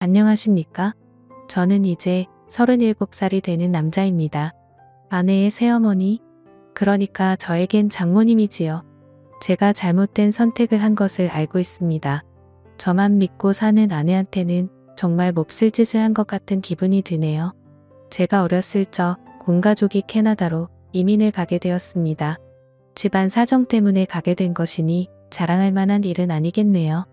안녕하십니까? 저는 이제 37살이 되는 남자입니다. 아내의 새어머니, 그러니까 저에겐 장모님이지요. 제가 잘못된 선택을 한 것을 알고 있습니다. 저만 믿고 사는 아내한테는 정말 몹쓸 짓을 한 것 같은 기분이 드네요. 제가 어렸을 적 온 가족이 캐나다로 이민을 가게 되었습니다. 집안 사정 때문에 가게 된 것이니 자랑할 만한 일은 아니겠네요.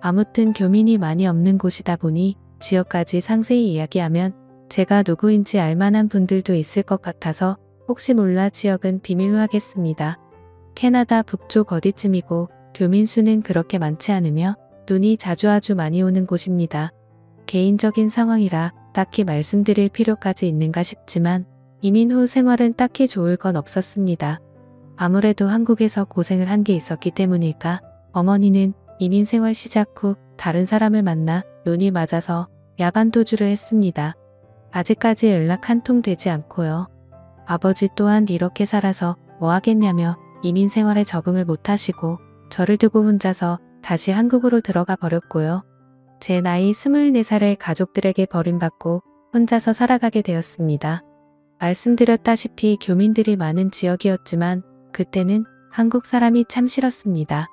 아무튼 교민이 많이 없는 곳이다 보니 지역까지 상세히 이야기하면 제가 누구인지 알만한 분들도 있을 것 같아서 혹시 몰라 지역은 비밀로 하겠습니다. 캐나다 북쪽 어디쯤이고 교민 수는 그렇게 많지 않으며 눈이 아주 많이 오는 곳입니다. 개인적인 상황이라 딱히 말씀드릴 필요까지 있는가 싶지만 이민 후 생활은 딱히 좋을 건 없었습니다. 아무래도 한국에서 고생을 한 게 있었기 때문일까 어머니는 이민 생활 시작 후 다른 사람을 만나 눈이 맞아서 야반도주를 했습니다. 아직까지 연락 한 통 되지 않고요. 아버지 또한 이렇게 살아서 뭐 하겠냐며 이민 생활에 적응을 못하시고 저를 두고 혼자서 다시 한국으로 들어가 버렸고요. 제 나이 24살에 가족들에게 버림받고 혼자서 살아가게 되었습니다. 말씀드렸다시피 교민들이 많은 지역이었지만 그때는 한국 사람이 참 싫었습니다.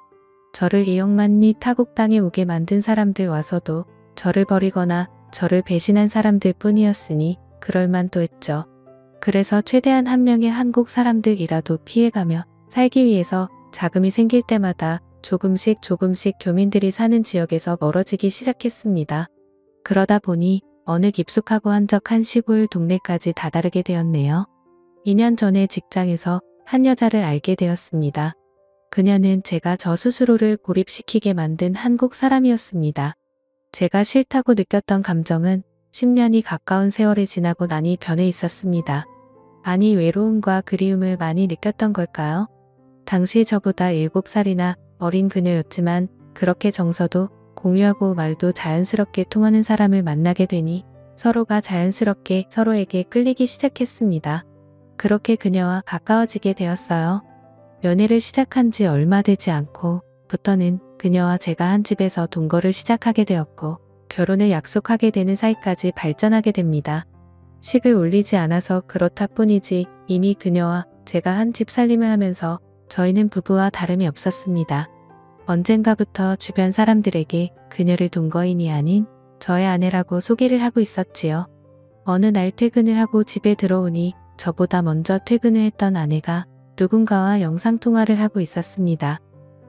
저를 이용만리 타국 땅에 오게 만든 사람들 와서도 저를 버리거나 저를 배신한 사람들 뿐이었으니 그럴만도 했죠. 그래서 최대한 한 명의 한국 사람들이라도 피해가며 살기 위해서 자금이 생길 때마다 조금씩 교민들이 사는 지역에서 멀어지기 시작했습니다. 그러다 보니 어느 깊숙하고 한적한 시골 동네까지 다다르게 되었네요. 2년 전에 직장에서 한 여자를 알게 되었습니다. 그녀는 제가 저 스스로를 고립시키게 만든 한국 사람이었습니다. 제가 싫다고 느꼈던 감정은 10년이 가까운 세월이 지나고 나니 변해 있었습니다. 아니 외로움과 그리움을 많이 느꼈던 걸까요? 당시 저보다 7살이나 어린 그녀였지만 그렇게 정서도 공유하고 말도 자연스럽게 통하는 사람을 만나게 되니 서로가 자연스럽게 서로에게 끌리기 시작했습니다. 그렇게 그녀와 가까워지게 되었어요. 연애를 시작한 지 얼마 되지 않고부터는 그녀와 제가 한 집에서 동거를 시작하게 되었고 결혼을 약속하게 되는 사이까지 발전하게 됩니다. 식을 올리지 않아서 그렇다 뿐이지 이미 그녀와 제가 한 집 살림을 하면서 저희는 부부와 다름이 없었습니다. 언젠가부터 주변 사람들에게 그녀를 동거인이 아닌 저의 아내라고 소개를 하고 있었지요. 어느 날 퇴근을 하고 집에 들어오니 저보다 먼저 퇴근을 했던 아내가 누군가와 영상통화를 하고 있었습니다.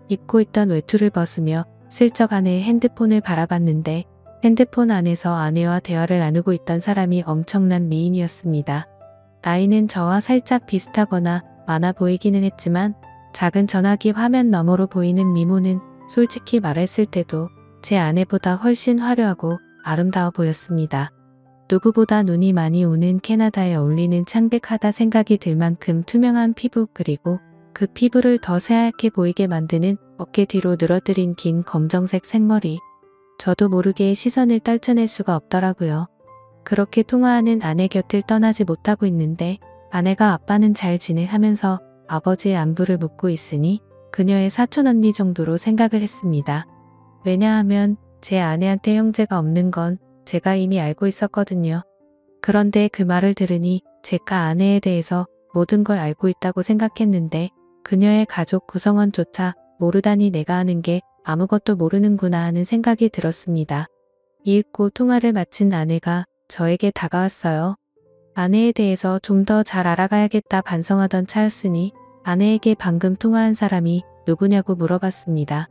입고 있던 외투를 벗으며 슬쩍 아내의 핸드폰을 바라봤는데 핸드폰 안에서 아내와 대화를 나누고 있던 사람이 엄청난 미인이었습니다. 나이는 저와 살짝 비슷하거나 많아 보이기는 했지만 작은 전화기 화면 너머로 보이는 미모는 솔직히 말했을 때도 제 아내보다 훨씬 화려하고 아름다워 보였습니다. 누구보다 눈이 많이 오는 캐나다에 어울리는 창백하다 생각이 들 만큼 투명한 피부 그리고 그 피부를 더 새하얗게 보이게 만드는 어깨 뒤로 늘어뜨린 긴 검정색 생머리. 저도 모르게 시선을 떨쳐낼 수가 없더라고요. 그렇게 통화하는 아내 곁을 떠나지 못하고 있는데 아내가 아빠는 잘 지내 하면서 아버지의 안부를 묻고 있으니 그녀의 사촌언니 정도로 생각을 했습니다. 왜냐하면 제 아내한테 형제가 없는 건 제가 이미 알고 있었거든요. 그런데 그 말을 들으니 제가 아내에 대해서 모든 걸 알고 있다고 생각했는데 그녀의 가족 구성원조차 모르다니 내가 아는 게 아무것도 모르는구나 하는 생각이 들었습니다. 이윽고 통화를 마친 아내가 저에게 다가왔어요. 아내에 대해서 좀 더 잘 알아가야겠다 반성하던 차였으니 아내에게 방금 통화한 사람이 누구냐고 물어봤습니다.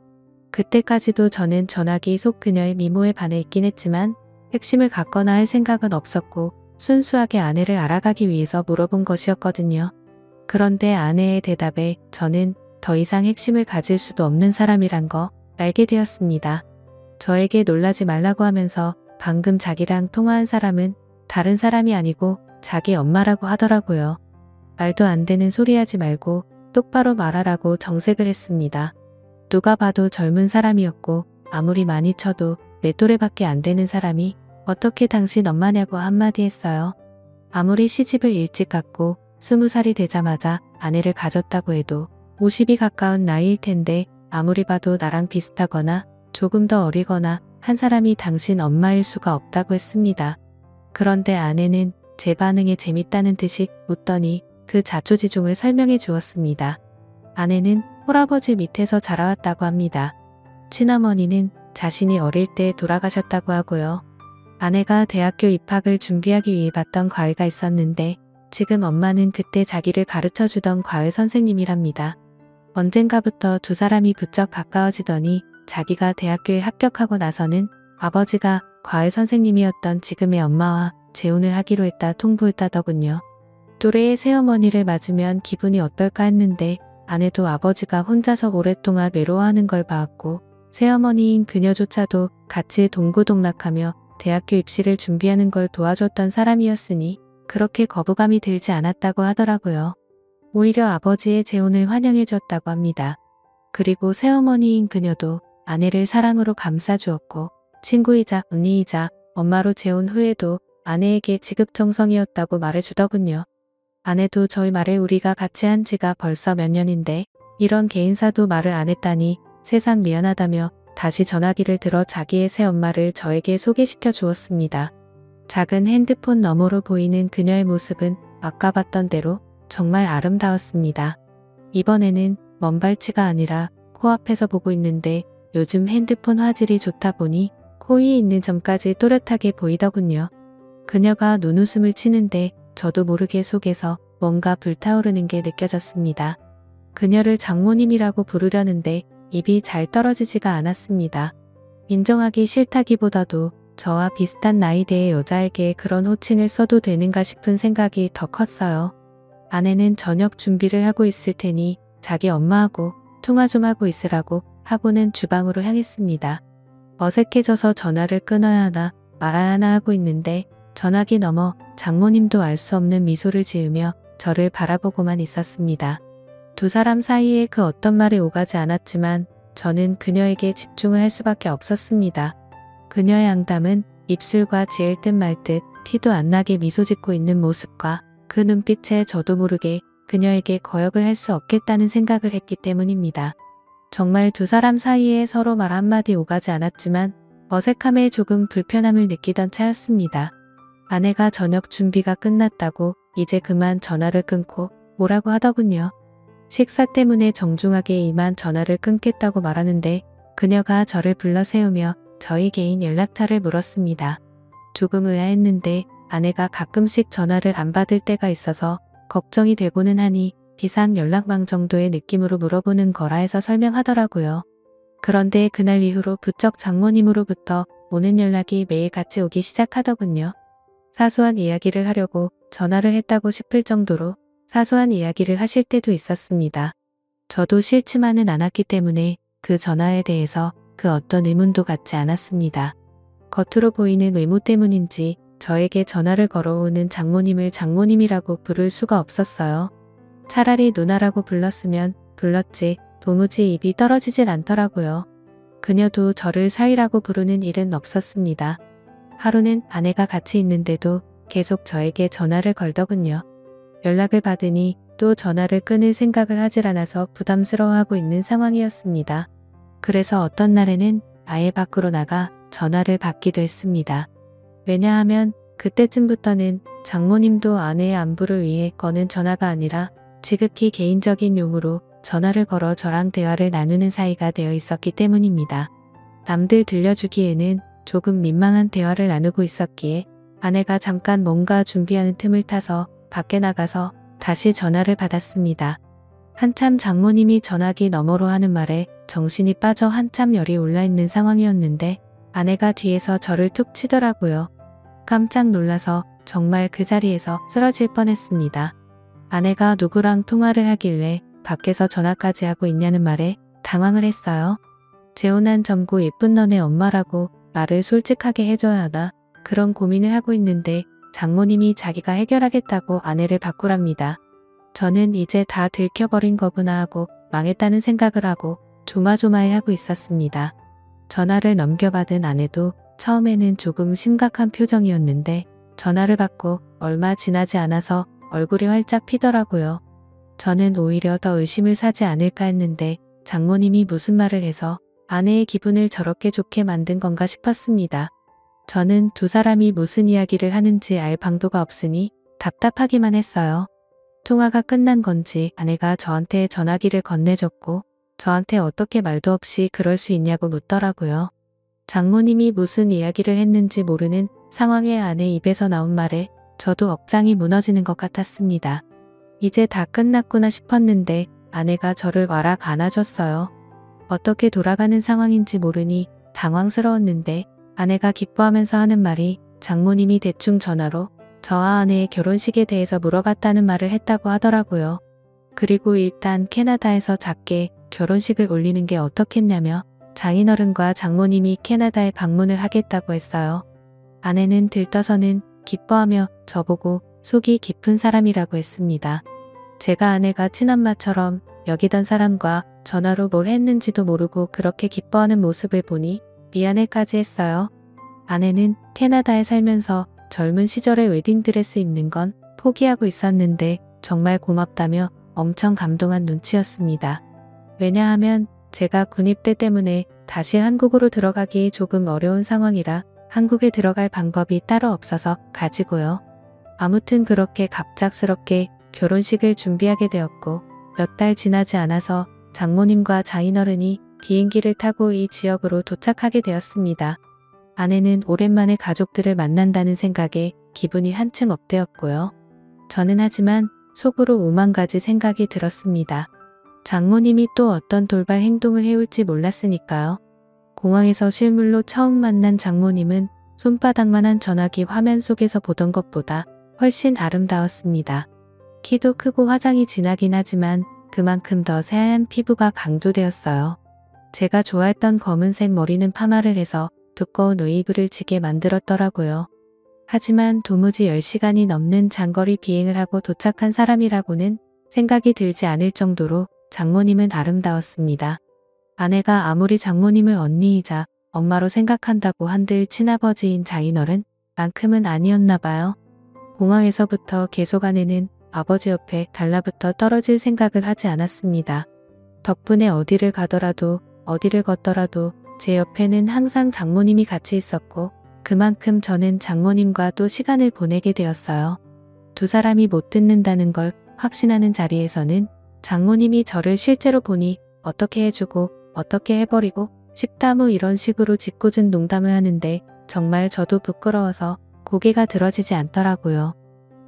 그때까지도 저는 전화기 속 그녀의 미모에 반해 있긴 했지만 핵심을 갖거나 할 생각은 없었고 순수하게 아내를 알아가기 위해서 물어본 것이었거든요. 그런데 아내의 대답에 저는 더 이상 핵심을 가질 수도 없는 사람이란 거 알게 되었습니다. 저에게 놀라지 말라고 하면서 방금 자기랑 통화한 사람은 다른 사람이 아니고 자기 엄마라고 하더라고요. 말도 안 되는 소리 하지 말고 똑바로 말하라고 정색을 했습니다. 누가 봐도 젊은 사람이었고 아무리 많이 쳐도 내 또래밖에 안 되는 사람이 어떻게 당신 엄마냐고 한마디 했어요. 아무리 시집을 일찍 갔고 20살이 되자마자 아내를 가졌다고 해도 50이 가까운 나이일 텐데 아무리 봐도 나랑 비슷하거나 조금 더 어리거나 한 사람이 당신 엄마일 수가 없다고 했습니다. 그런데 아내는 제 반응에 재밌다는 듯이 웃더니 그 자초지종을 설명해 주었습니다. 아내는 홀아버지 밑에서 자라왔다고 합니다. 친어머니는 자신이 어릴 때 돌아가셨다고 하고요. 아내가 대학교 입학을 준비하기 위해 봤던 과외가 있었는데 지금 엄마는 그때 자기를 가르쳐 주던 과외 선생님이랍니다. 언젠가부터 두 사람이 부쩍 가까워지더니 자기가 대학교에 합격하고 나서는 아버지가 과외 선생님이었던 지금의 엄마와 재혼을 하기로 했다 통보했다더군요. 또래의 새어머니를 맞으면 기분이 어떨까 했는데 아내도 아버지가 혼자서 오랫동안 외로워하는 걸 봐왔고 새어머니인 그녀조차도 같이 동고동락하며 대학교 입시를 준비하는 걸 도와줬던 사람이었으니 그렇게 거부감이 들지 않았다고 하더라고요. 오히려 아버지의 재혼을 환영해줬다고 합니다. 그리고 새어머니인 그녀도 아내를 사랑으로 감싸주었고 친구이자 언니이자 엄마로 재혼 후에도 아내에게 지극정성이었다고 말해주더군요. 아내도 저희 말에 우리가 같이 한 지가 벌써 몇 년인데 이런 개인사도 말을 안 했다니 세상 미안하다며 다시 전화기를 들어 자기의 새엄마를 저에게 소개시켜 주었습니다. 작은 핸드폰 너머로 보이는 그녀의 모습은 아까 봤던 대로 정말 아름다웠습니다. 이번에는 먼발치가 아니라 코앞에서 보고 있는데 요즘 핸드폰 화질이 좋다 보니 코 위에 있는 점까지 또렷하게 보이더군요. 그녀가 눈웃음을 치는데 저도 모르게 속에서 뭔가 불타오르는 게 느껴졌습니다. 그녀를 장모님이라고 부르려는데 입이 잘 떨어지지가 않았습니다. 인정하기 싫다기보다도 저와 비슷한 나이대의 여자에게 그런 호칭을 써도 되는가 싶은 생각이 더 컸어요. 아내는 저녁 준비를 하고 있을 테니 자기 엄마하고 통화 좀 하고 있으라고 하고는 주방으로 향했습니다. 어색해져서 전화를 끊어야 하나 말아야 하나 하고 있는데 전화기 너머 장모님도 알 수 없는 미소를 지으며 저를 바라보고만 있었습니다. 두 사람 사이에 그 어떤 말이 오가지 않았지만 저는 그녀에게 집중을 할 수밖에 없었습니다. 그녀의 앙담은 입술과 지을 듯 말 듯 티도 안 나게 미소 짓고 있는 모습과 그 눈빛에 저도 모르게 그녀에게 거역을 할 수 없겠다는 생각을 했기 때문입니다. 정말 두 사람 사이에 서로 말 한마디 오가지 않았지만 어색함에 조금 불편함을 느끼던 차였습니다. 아내가 저녁 준비가 끝났다고 이제 그만 전화를 끊고 오라고 하더군요. 식사 때문에 정중하게 이만 전화를 끊겠다고 말하는데 그녀가 저를 불러 세우며 저희 개인 연락처를 물었습니다. 조금 의아했는데 아내가 가끔씩 전화를 안 받을 때가 있어서 걱정이 되고는 하니 비상 연락망 정도의 느낌으로 물어보는 거라 해서 설명하더라고요. 그런데 그날 이후로 부쩍 장모님으로부터 오는 연락이 매일 같이 오기 시작하더군요. 사소한 이야기를 하려고 전화를 했다고 싶을 정도로 사소한 이야기를 하실 때도 있었습니다. 저도 싫지만은 않았기 때문에 그 전화에 대해서 그 어떤 의문도 갖지 않았습니다. 겉으로 보이는 외모 때문인지 저에게 전화를 걸어오는 장모님을 장모님이라고 부를 수가 없었어요. 차라리 누나라고 불렀으면 불렀지 도무지 입이 떨어지질 않더라고요. 그녀도 저를 사위라고 부르는 일은 없었습니다. 하루는 아내가 같이 있는데도 계속 저에게 전화를 걸더군요. 연락을 받으니 또 전화를 끊을 생각을 하질 않아서 부담스러워하고 있는 상황이었습니다. 그래서 어떤 날에는 아예 밖으로 나가 전화를 받기도 했습니다. 왜냐하면 그때쯤부터는 장모님도 아내의 안부를 위해 거는 전화가 아니라 지극히 개인적인 용으로 전화를 걸어 저랑 대화를 나누는 사이가 되어 있었기 때문입니다. 남들 들려주기에는 조금 민망한 대화를 나누고 있었기에 아내가 잠깐 뭔가 준비하는 틈을 타서 밖에 나가서 다시 전화를 받았습니다. 한참 장모님이 전화기 너머로 하는 말에 정신이 빠져 한참 열이 올라있는 상황이었는데 아내가 뒤에서 저를 툭 치더라고요. 깜짝 놀라서 정말 그 자리에서 쓰러질 뻔했습니다. 아내가 누구랑 통화를 하길래 밖에서 전화까지 하고 있냐는 말에 당황을 했어요. 재혼한 젊고 예쁜 너네 엄마라고 말을 솔직하게 해줘야 하나 그런 고민을 하고 있는데 장모님이 자기가 해결하겠다고 아내를 바꾸랍니다. 저는 이제 다 들켜버린 거구나 하고 망했다는 생각을 하고 조마조마해하고 있었습니다. 전화를 넘겨받은 아내도 처음에는 조금 심각한 표정이었는데 전화를 받고 얼마 지나지 않아서 얼굴이 활짝 피더라고요. 저는 오히려 더 의심을 사지 않을까 했는데 장모님이 무슨 말을 해서 아내의 기분을 저렇게 좋게 만든 건가 싶었습니다. 저는 두 사람이 무슨 이야기를 하는지 알 방도가 없으니 답답하기만 했어요. 통화가 끝난 건지 아내가 저한테 전화기를 건네줬고 저한테 어떻게 말도 없이 그럴 수 있냐고 묻더라고요. 장모님이 무슨 이야기를 했는지 모르는 상황에 아내 입에서 나온 말에 저도 억장이 무너지는 것 같았습니다. 이제 다 끝났구나 싶었는데 아내가 저를 와락 안아줬어요. 어떻게 돌아가는 상황인지 모르니 당황스러웠는데 아내가 기뻐하면서 하는 말이 장모님이 대충 전화로 저와 아내의 결혼식에 대해서 물어봤다는 말을 했다고 하더라고요. 그리고 일단 캐나다에서 작게 결혼식을 올리는 게 어떻겠냐며 장인어른과 장모님이 캐나다에 방문을 하겠다고 했어요. 아내는 들떠서는 기뻐하며 저보고 속이 깊은 사람이라고 했습니다. 제가 아내가 친엄마처럼 여기던 사람과 전화로 뭘 했는지도 모르고 그렇게 기뻐하는 모습을 보니 미안해까지 했어요. 아내는 캐나다에 살면서 젊은 시절의 웨딩드레스 입는 건 포기하고 있었는데 정말 고맙다며 엄청 감동한 눈치였습니다. 왜냐하면 제가 군입대 때문에 다시 한국으로 들어가기 조금 어려운 상황이라 한국에 들어갈 방법이 따로 없어서 가지고요. 아무튼 그렇게 갑작스럽게 결혼식을 준비하게 되었고 몇 달 지나지 않아서 장모님과 장인어른이 비행기를 타고 이 지역으로 도착하게 되었습니다. 아내는 오랜만에 가족들을 만난다는 생각에 기분이 한층 업되었고요. 저는 하지만 속으로 오만 가지 생각이 들었습니다. 장모님이 또 어떤 돌발 행동을 해올지 몰랐으니까요. 공항에서 실물로 처음 만난 장모님은 손바닥만한 전화기 화면 속에서 보던 것보다 훨씬 아름다웠습니다. 키도 크고 화장이 진하긴 하지만 그만큼 더 새하얀 피부가 강조되었어요. 제가 좋아했던 검은색 머리는 파마를 해서 두꺼운 웨이브를 지게 만들었더라고요. 하지만 도무지 10시간이 넘는 장거리 비행을 하고 도착한 사람이라고는 생각이 들지 않을 정도로 장모님은 아름다웠습니다. 아내가 아무리 장모님을 언니이자 엄마로 생각한다고 한들 친아버지인 장인어른 만큼은 아니었나 봐요. 공항에서부터 계속 아내는 아버지 옆에 달라붙어 떨어질 생각을 하지 않았습니다. 덕분에 어디를 가더라도 어디를 걷더라도 제 옆에는 항상 장모님이 같이 있었고 그만큼 저는 장모님과 또 시간을 보내게 되었어요. 두 사람이 못 듣는다는 걸 확신하는 자리에서는 장모님이 저를 실제로 보니 어떻게 해주고 어떻게 해버리고 싶다무 이런 식으로 짓궂은 농담을 하는데 정말 저도 부끄러워서 고개가 들어지지 않더라고요.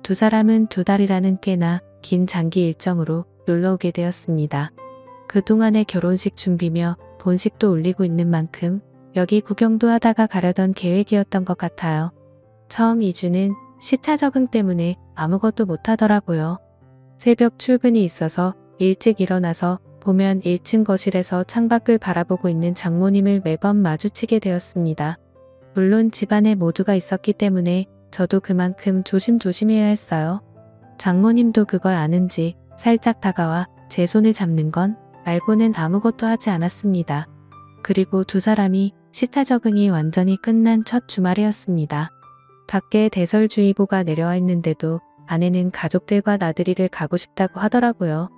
두 사람은 2달이라는 꽤나 긴 장기 일정으로 놀러 오게 되었습니다. 그동안의 결혼식 준비며 본식도 올리고 있는 만큼 여기 구경도 하다가 가려던 계획이었던 것 같아요. 처음 2주는 시차 적응 때문에 아무것도 못하더라고요. 새벽 출근이 있어서 일찍 일어나서 보면 1층 거실에서 창밖을 바라보고 있는 장모님을 매번 마주치게 되었습니다. 물론 집안에 모두가 있었기 때문에 저도 그만큼 조심조심해야 했어요. 장모님도 그걸 아는지 살짝 다가와 제 손을 잡는 건 말고는 아무것도 하지 않았습니다. 그리고 두 사람이 시차 적응이 완전히 끝난 첫 주말이었습니다. 밖에 대설주의보가 내려와 있는데도 아내는 가족들과 나들이를 가고 싶다고 하더라고요.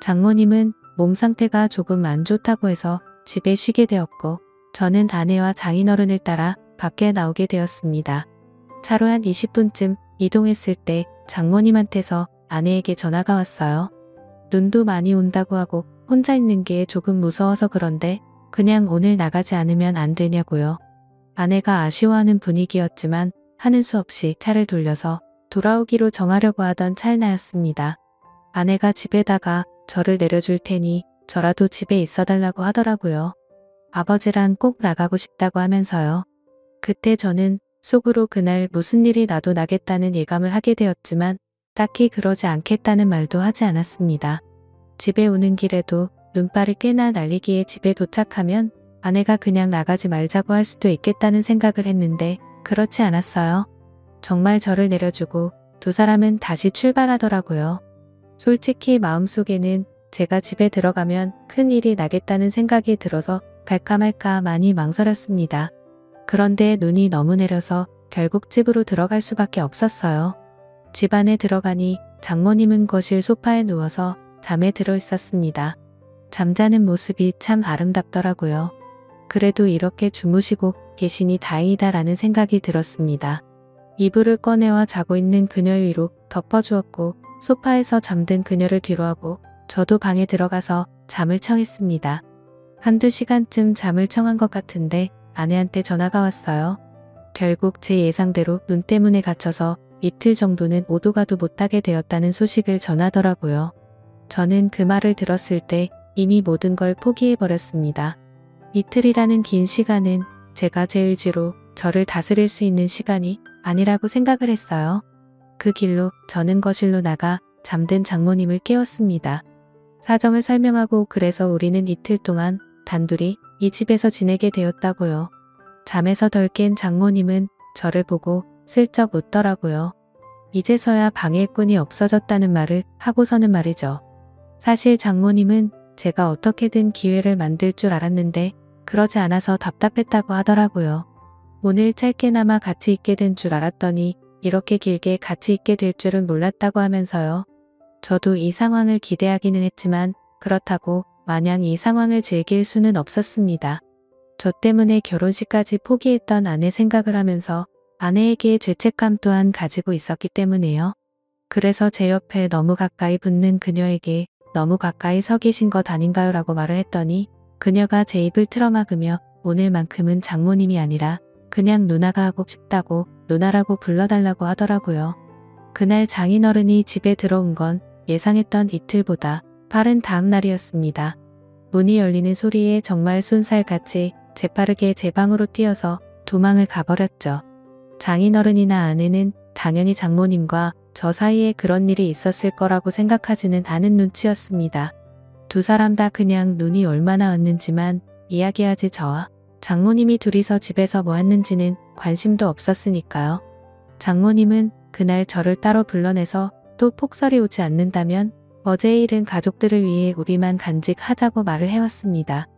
장모님은 몸 상태가 조금 안 좋다고 해서 집에 쉬게 되었고 저는 아내와 장인어른을 따라 밖에 나오게 되었습니다. 차로 한 20분쯤 이동했을 때 장모님한테서 아내에게 전화가 왔어요. 눈도 많이 온다고 하고 혼자 있는 게 조금 무서워서 그런데 그냥 오늘 나가지 않으면 안 되냐고요. 아내가 아쉬워하는 분위기였지만 하는 수 없이 차를 돌려서 돌아오기로 정하려고 하던 찰나였습니다. 아내가 집에다가 저를 내려줄 테니 저라도 집에 있어달라고 하더라고요. 아버지랑 꼭 나가고 싶다고 하면서요. 그때 저는 속으로 그날 무슨 일이 나도 나겠다는 예감을 하게 되었지만 딱히 그러지 않겠다는 말도 하지 않았습니다. 집에 오는 길에도 눈발이 꽤나 날리기에 집에 도착하면 아내가 그냥 나가지 말자고 할 수도 있겠다는 생각을 했는데 그렇지 않았어요. 정말 저를 내려주고 두 사람은 다시 출발하더라고요. 솔직히 마음속에는 제가 집에 들어가면 큰일이 나겠다는 생각이 들어서 갈까 말까 많이 망설였습니다. 그런데 눈이 너무 내려서 결국 집으로 들어갈 수밖에 없었어요. 집 안에 들어가니 장모님은 거실 소파에 누워서 잠에 들어 있었습니다. 잠자는 모습이 참 아름답더라고요. 그래도 이렇게 주무시고 계시니 다행이다라는 생각이 들었습니다. 이불을 꺼내와 자고 있는 그녀 위로 덮어주었고 소파에서 잠든 그녀를 뒤로하고 저도 방에 들어가서 잠을 청했습니다. 한두 시간쯤 잠을 청한 것 같은데 아내한테 전화가 왔어요. 결국 제 예상대로 눈 때문에 갇혀서 이틀 정도는 오도 가도 못하게 되었다는 소식을 전하더라고요. 저는 그 말을 들었을 때 이미 모든 걸 포기해버렸습니다. 이틀이라는 긴 시간은 제가 제 의지로 저를 다스릴 수 있는 시간이 아니라고 생각을 했어요. 그 길로 저는 거실로 나가 잠든 장모님을 깨웠습니다. 사정을 설명하고 그래서 우리는 이틀 동안 단둘이 이 집에서 지내게 되었다고요. 잠에서 덜 깬 장모님은 저를 보고 슬쩍 웃더라고요. 이제서야 방해꾼이 없어졌다는 말을 하고서는 말이죠. 사실 장모님은 제가 어떻게든 기회를 만들 줄 알았는데 그러지 않아서 답답했다고 하더라고요. 오늘 짧게나마 같이 있게 된 줄 알았더니 이렇게 길게 같이 있게 될 줄은 몰랐다고 하면서요. 저도 이 상황을 기대하기는 했지만 그렇다고 마냥 이 상황을 즐길 수는 없었습니다. 저 때문에 결혼식까지 포기했던 아내 생각을 하면서 아내에게 죄책감 또한 가지고 있었기 때문에요. 그래서 제 옆에 너무 가까이 붙는 그녀에게 너무 가까이 서 계신 것 아닌가요? 라고 말을 했더니 그녀가 제 입을 틀어막으며 오늘만큼은 장모님이 아니라 그냥 누나가 하고 싶다고 누나라고 불러달라고 하더라고요. 그날 장인어른이 집에 들어온 건 예상했던 이틀보다 빠른 다음 날이었습니다. 문이 열리는 소리에 정말 쏜살같이 재빠르게 제 방으로 뛰어서 도망을 가버렸죠. 장인어른이나 아내는 당연히 장모님과 저 사이에 그런 일이 있었을 거라고 생각하지는 않은 눈치였습니다. 두 사람 다 그냥 눈이 얼마나 왔는지만 이야기하지 저와 장모님이 둘이서 집에서 뭐 했는지는 관심도 없었으니까요. 장모님은 그날 저를 따로 불러내서 또 폭설이 오지 않는다면 어제의 일은 가족들을 위해 우리만 간직하자고 말을 해왔습니다.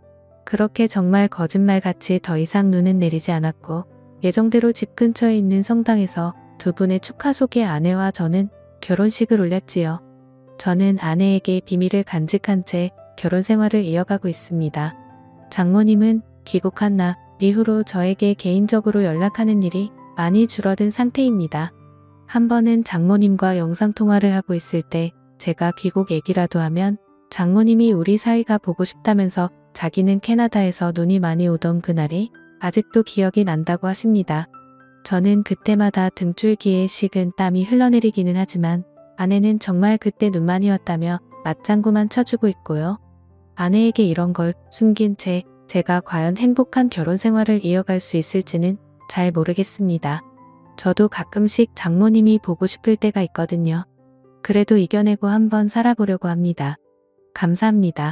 그렇게 정말 거짓말같이 더 이상 눈은 내리지 않았고 예정대로 집 근처에 있는 성당에서 두 분의 축하 속에 아내와 저는 결혼식을 올렸지요. 저는 아내에게 비밀을 간직한 채 결혼 생활을 이어가고 있습니다. 장모님은 귀국한 날 이후로 저에게 개인적으로 연락하는 일이 많이 줄어든 상태입니다. 한 번은 장모님과 영상통화를 하고 있을 때 제가 귀국 얘기라도 하면 장모님이 우리 사이가 보고 싶다면서 자기는 캐나다에서 눈이 많이 오던 그날이 아직도 기억이 난다고 하십니다. 저는 그때마다 등줄기에 식은 땀이 흘러내리기는 하지만 아내는 정말 그때 눈 많이 왔다며 맞장구만 쳐주고 있고요. 아내에게 이런 걸 숨긴 채 제가 과연 행복한 결혼 생활을 이어갈 수 있을지는 잘 모르겠습니다. 저도 가끔씩 장모님이 보고 싶을 때가 있거든요. 그래도 이겨내고 한번 살아보려고 합니다. 감사합니다.